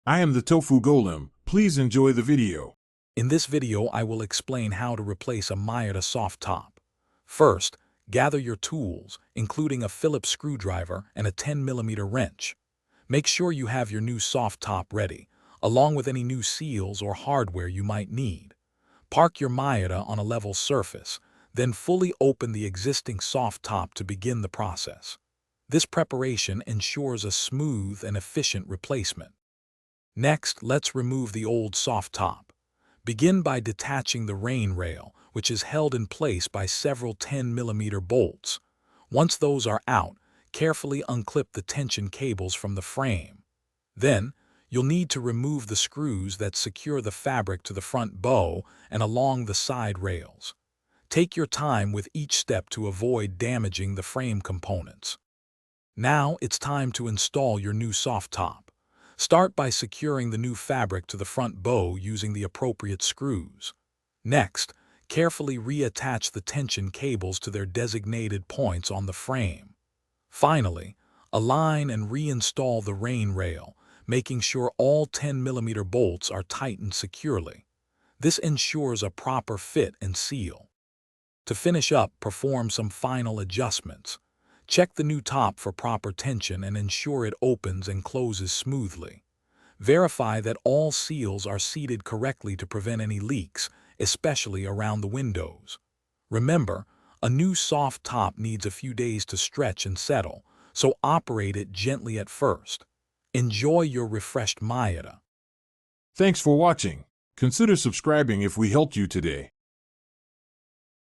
I am the Tofu Golem. Please enjoy the video. In this video, I will explain how to replace a Miata soft top. First, gather your tools, including a Phillips screwdriver and a 10mm wrench. Make sure you have your new soft top ready, along with any new seals or hardware you might need. Park your Miata on a level surface, then fully open the existing soft top to begin the process. This preparation ensures a smooth and efficient replacement. Next, let's remove the old soft top. Begin by detaching the rain rail, which is held in place by several 10mm bolts. Once those are out, carefully unclip the tension cables from the frame. Then, you'll need to remove the screws that secure the fabric to the front bow and along the side rails. Take your time with each step to avoid damaging the frame components. Now it's time to install your new soft top. Start by securing the new fabric to the front bow using the appropriate screws. Next, carefully reattach the tension cables to their designated points on the frame. Finally, align and reinstall the rain rail, making sure all 10mm bolts are tightened securely. This ensures a proper fit and seal. To finish up, perform some final adjustments. Check the new top for proper tension and ensure it opens and closes smoothly. Verify that all seals are seated correctly to prevent any leaks, especially around the windows. Remember, a new soft top needs a few days to stretch and settle, so operate it gently at first. Enjoy your refreshed Miata. Thanks for watching. Consider subscribing if we helped you today.